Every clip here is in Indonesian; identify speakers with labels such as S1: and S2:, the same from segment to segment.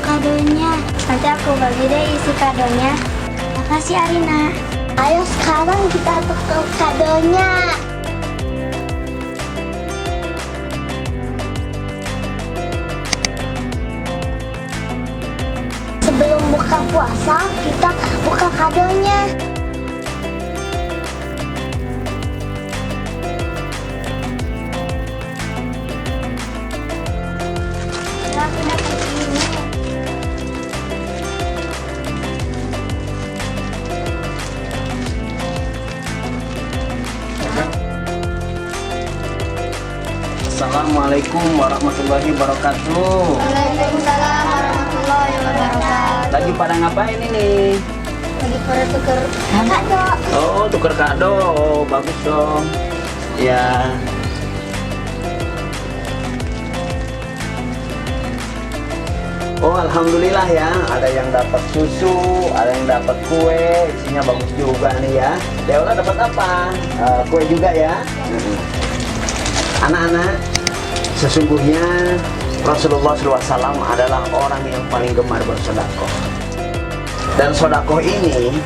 S1: kadonya. Nanti aku bagi deh isi kadonya. Makasih Arina. Ayo sekarang kita tuker kadonya. Sebelum buka puasa, kita buka kadonya. Aku dapat ini.
S2: Assalamualaikum warahmatullahi wabarakatuh.
S1: Waalaikumsalam warahmatullahi wabarakatuh.
S2: Lagi pada ngapain ini?
S1: Lagi pada tuker kado.
S2: Oh, tuker kado. Oh, bagus dong. Ya. Oh, alhamdulillah ya. Ada yang dapat susu, ada yang dapat kue. Isinya bagus juga nih ya. Deola dapat apa? Kue juga ya. Anak-anak, sesungguhnya Rasulullah SAW adalah orang yang paling gemar bersedekah. Dan sedekah ini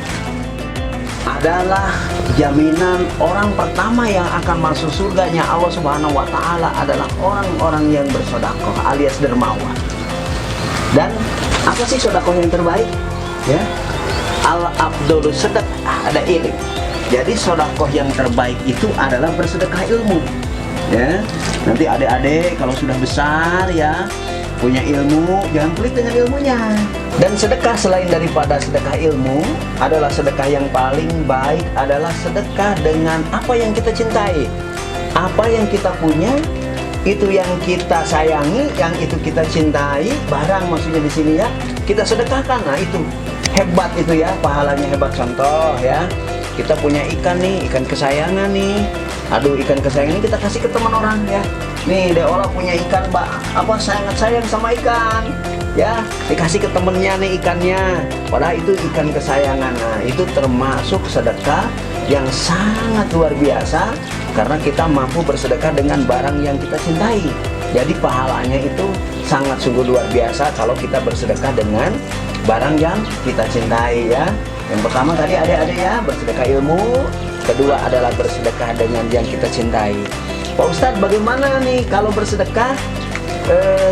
S2: adalah jaminan orang pertama yang akan masuk surganya Allah Subhanahu wa Ta'ala adalah orang-orang yang bersedekah alias dermawan. Dan apa sih sedekah yang terbaik? Ya, al-afdhalu sedekah ada ilmu. Jadi sedekah yang terbaik itu adalah bersedekah ilmu. Ya, nanti adik-adik kalau sudah besar ya punya ilmu, jangan pelit dengan ilmunya. Dan sedekah selain daripada sedekah ilmu adalah sedekah yang paling baik adalah sedekah dengan apa yang kita cintai, apa yang kita punya, itu yang kita sayangi, yang itu kita cintai, barang maksudnya di sini ya, kita sedekahkan. Nah itu hebat itu ya, pahalanya hebat. Contoh ya, kita punya ikan nih, ikan kesayangan nih. Aduh, ikan kesayangan ini kita kasih ke teman orang ya. Nih, Deola punya ikan, sangat sayang sama ikan. Ya, dikasih ke temennya nih ikannya. Padahal itu ikan kesayangan. Nah, itu termasuk sedekah yang sangat luar biasa karena kita mampu bersedekah dengan barang yang kita cintai. Jadi pahalanya itu sangat sungguh luar biasa kalau kita bersedekah dengan barang yang kita cintai ya. Yang pertama tadi adik-adik ya, bersedekah ilmu. Kedua adalah bersedekah dengan yang kita cintai. Pak Ustadz, bagaimana nih kalau bersedekah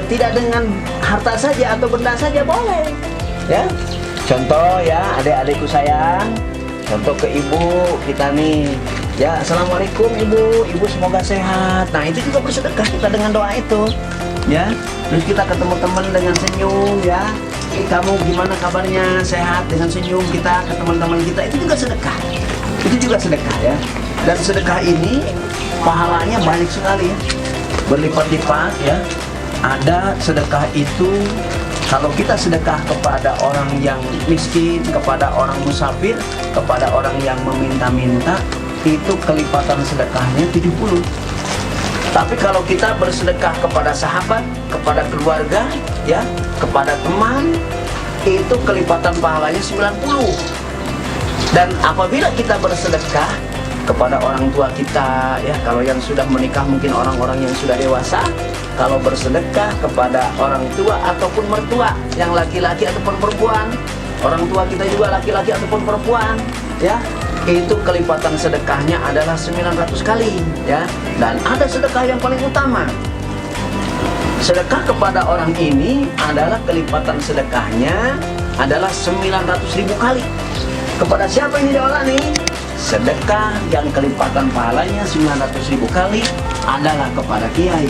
S2: tidak dengan harta saja atau benda saja boleh? Ya, contoh ya adik-adikku sayang, contoh ke ibu kita nih. Ya, assalamualaikum ibu, ibu semoga sehat. Nah itu juga bersedekah kita dengan doa itu. Ya, terus kita ketemu teman dengan senyum ya. Kamu gimana kabarnya? Sehat, dengan senyum kita ke teman-teman kita, itu juga sedekah. Itu juga sedekah ya. Dan sedekah ini pahalanya banyak sekali ya, berlipat-lipat ya. Ada sedekah itu kalau kita sedekah kepada orang yang miskin, kepada orang musafir, kepada orang yang meminta-minta, itu kelipatan sedekahnya 70. Tapi kalau kita bersedekah kepada sahabat, kepada keluarga ya, kepada teman, itu kelipatan pahalanya 90. Dan apabila kita bersedekah kepada orang tua kita ya, kalau yang sudah menikah mungkin orang-orang yang sudah dewasa, kalau bersedekah kepada orang tua ataupun mertua yang laki-laki ataupun perempuan, orang tua kita juga laki-laki ataupun perempuan ya, itu kelipatan sedekahnya adalah 900 kali ya. Dan ada sedekah yang paling utama. Sedekah kepada orang ini adalah kelipatan sedekahnya adalah 900.000 kali. Kepada siapa ini Deola nih? Sedekah yang kelipatan pahalanya 900.000 kali adalah kepada kiai,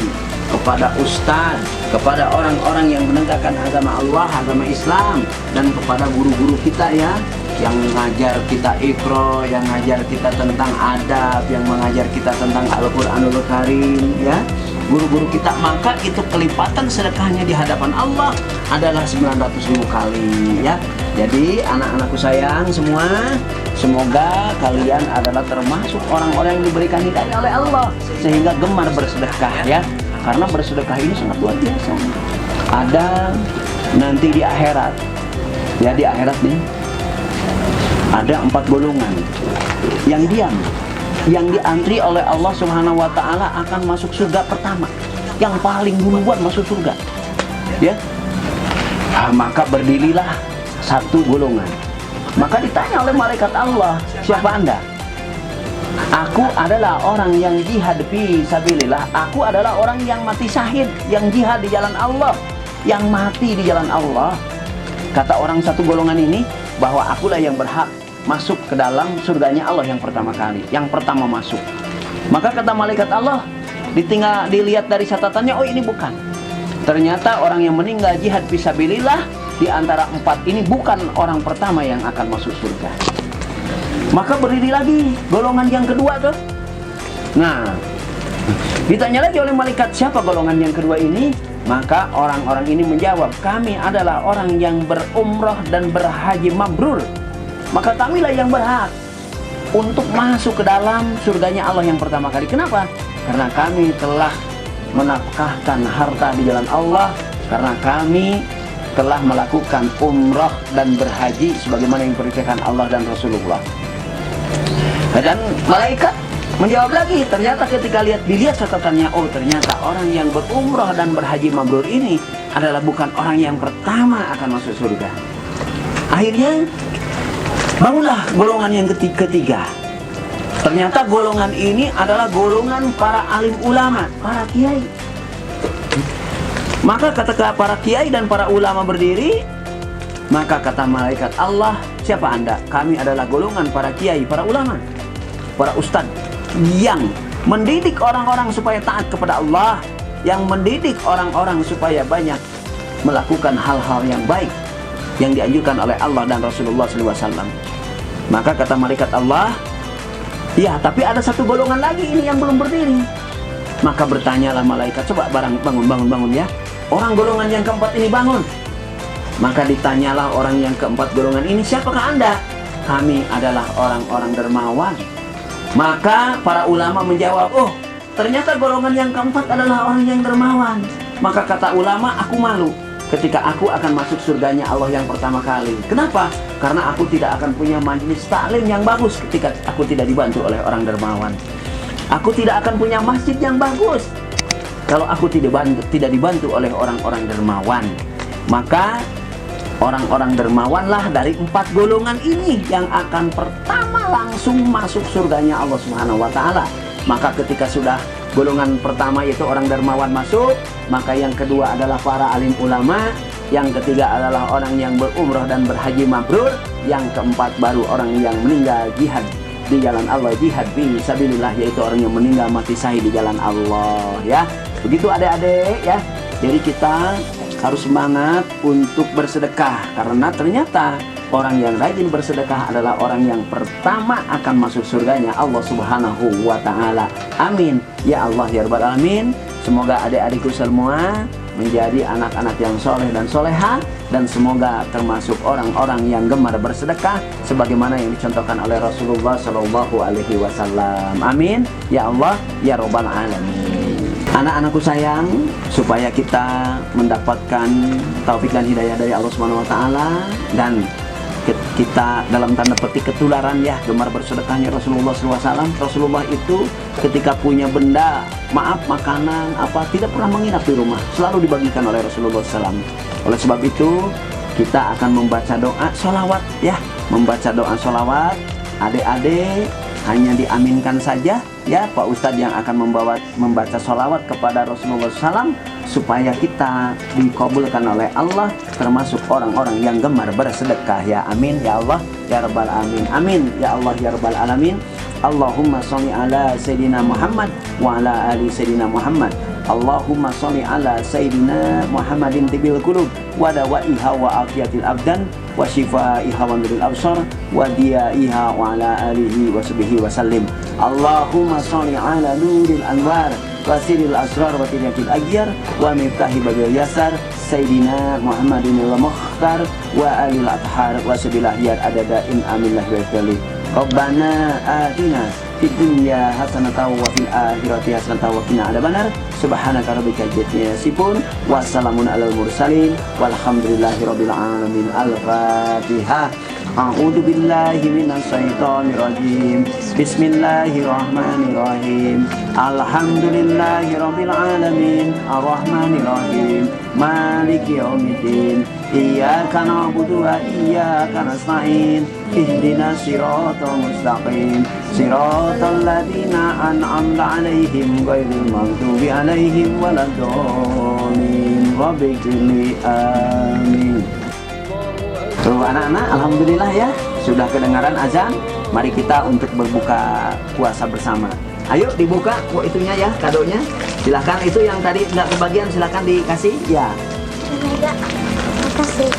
S2: kepada ustadz, kepada orang-orang yang menegakkan agama Allah, agama Islam, dan kepada guru-guru kita ya, yang mengajar kita Iqra, yang mengajar kita tentang adab, yang mengajar kita tentang Al-Quranul Karim ya, guru-guru kita. Maka itu kelipatan sedekahnya di hadapan Allah adalah 900.000 kali ya. Jadi anak-anakku sayang semua, semoga kalian adalah termasuk orang-orang yang diberikan hidayah oleh Allah sehingga gemar bersedekah ya. Karena bersedekah ini sangat luar biasa. Ada nanti di akhirat ya, di akhirat nih ada 4 golongan yang diam, yang diantri oleh Allah Subhanahu wa Ta'ala akan masuk surga pertama, yang paling duluan masuk surga ya. Maka berdirilah satu golongan. Maka ditanya oleh malaikat Allah, siapa Anda? Aku adalah orang yang jihad fi sabilillah. Aku adalah orang yang mati syahid, yang jihad di jalan Allah, yang mati di jalan Allah. Kata orang satu golongan ini, bahwa akulah yang berhak masuk ke dalam surganya Allah yang pertama kali, yang pertama masuk. Maka kata malaikat Allah, dilihat dari catatannya, oh ini bukan. Ternyata orang yang meninggal jihad fi sabilillah di antara 4 ini bukan orang pertama yang akan masuk surga. Maka berdiri lagi golongan yang kedua tuh. Nah, ditanya lagi oleh malaikat, siapa golongan yang kedua ini? Maka orang-orang ini menjawab, kami adalah orang yang berumrah dan berhaji mabrur. Maka kamilah yang berhak untuk masuk ke dalam surganya Allah yang pertama kali. Kenapa? Karena kami telah menafkahkan harta di jalan Allah, karena kami telah melakukan umrah dan berhaji sebagaimana yang diperintahkan Allah dan Rasulullah. Dan malaikat menjawab lagi, ternyata ketika dilihat catatannya, oh ternyata orang yang berumrah dan berhaji mabrur ini adalah bukan orang yang pertama akan masuk surga. Akhirnya bangunlah golongan yang ketiga. Ternyata golongan ini adalah golongan para alim ulama, para kiai. Maka ketika para kiai dan para ulama berdiri, maka kata malaikat Allah, siapa Anda? Kami adalah golongan para kiai, para ulama, para ustadz yang mendidik orang-orang supaya taat kepada Allah, yang mendidik orang-orang supaya banyak melakukan hal-hal yang baik yang dianjurkan oleh Allah dan Rasulullah SAW. Maka kata malaikat Allah, ya tapi ada satu golongan lagi ini yang belum berdiri. Maka bertanyalah malaikat, coba bangun ya. Orang golongan yang keempat ini bangun. Maka ditanyalah orang yang keempat golongan ini, siapakah Anda? Kami adalah orang-orang dermawan. Maka para ulama menjawab, oh ternyata golongan yang keempat adalah orang yang dermawan. Maka kata ulama, aku malu ketika aku akan masuk surganya Allah yang pertama kali. Kenapa? Karena aku tidak akan punya majelis taklim yang bagus ketika aku tidak dibantu oleh orang dermawan. Aku tidak akan punya masjid yang bagus kalau aku tidak dibantu oleh orang-orang dermawan. Maka orang-orang dermawanlah dari 4 golongan ini yang akan pertama langsung masuk surganya Allah Subhanahu wa Ta'ala. Maka ketika sudah golongan pertama yaitu orang dermawan masuk, maka yang kedua adalah para alim ulama, yang ketiga adalah orang yang berumrah dan berhaji mabrur, yang keempat baru orang yang meninggal jihad di jalan Allah, jihad fi sabilillah, yaitu orang yang meninggal mati syahid di jalan Allah. Ya, begitu adik-adik ya. Jadi kita harus semangat untuk bersedekah, karena ternyata orang yang rajin bersedekah adalah orang yang pertama akan masuk surganya Allah Subhanahu wa Ta'ala. Amin ya Allah ya Rabbal Alamin. Semoga adik-adikku semua menjadi anak-anak yang soleh dan soleha, dan semoga termasuk orang-orang yang gemar bersedekah sebagaimana yang dicontohkan oleh Rasulullah Shallallahu Alaihi Wasallam. Amin ya Allah ya Rabbal Alamin. Anak-anakku sayang, supaya kita mendapatkan taufik dan hidayah dari Allah Subhanahu wa Ta'ala, dan kita dalam tanda petik ketularan ya gemar bersedekahnya Rasulullah SAW. Rasulullah itu ketika punya benda, maaf makanan apa, tidak pernah menginap di rumah, selalu dibagikan oleh Rasulullah SAW. Oleh sebab itu kita akan membaca doa sholawat ya, membaca doa sholawat. Adik-adik hanya diaminkan saja ya Pak Ustadz yang akan membaca sholawat kepada Rasulullah SAW, supaya kita dikabulkan oleh Allah termasuk orang-orang yang gemar bersedekah ya. Amin ya Allah ya Rabbal Alamin. Amin ya Allah ya Rabbal Alamin. Allahumma sholli ala Sayyidina Muhammad wa ala ali Sayyidina Muhammad. Allahumma sholli ala Sayyidina Muhammadin tibil qulub wa dawaiha wa afiyatil abdan wa shifaiha wa nuril absar wa diyaiha wa ala alihi wa sahbihi wa sallim. Allahumma sholli ala nuril anwar wa siril asrar wa tiriyatil agyar wa miftahi babil yasar Sayyidina Muhammadin al-Mukhtar wa alil athar wa sabilah yar adada in aminlah wa ikhtali. Rabbana atina fid dunya hasanatan wa fil akhirati hasanatan wa qina adzabannar. Subhanaka rabbika rabbil yasifun wa salamun alal mursalin walhamdulillahi rabbil alamin. Al-Fatihah. A'udzu billahi minasyaitonir rajim. Bismillahirrahmanirrahim. Alhamdulillahirabbil alamin. Arrahmanir rahim. Maliki yaumiddin. Iyyaka na'budu wa iyyaka nasta'in. Ihdinas siratal mustaqim. Siratal ladzina an'amta 'alaihim ghairil maghdubi 'alaihim waladdallin. Rabbighfirli amin. Tuh anak-anak, alhamdulillah ya, sudah kedengaran azan. Mari kita untuk berbuka puasa bersama. Ayo dibuka itunya ya, kadonya. Silahkan, itu yang tadi nggak kebagian silahkan dikasih ya.
S1: Enggak, makasih.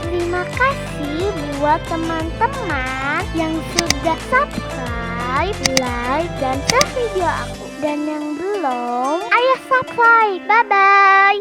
S1: Terima kasih buat teman-teman yang sudah subscribe, like, dan share video aku. Dan yang belum, ayo subscribe. Bye-bye.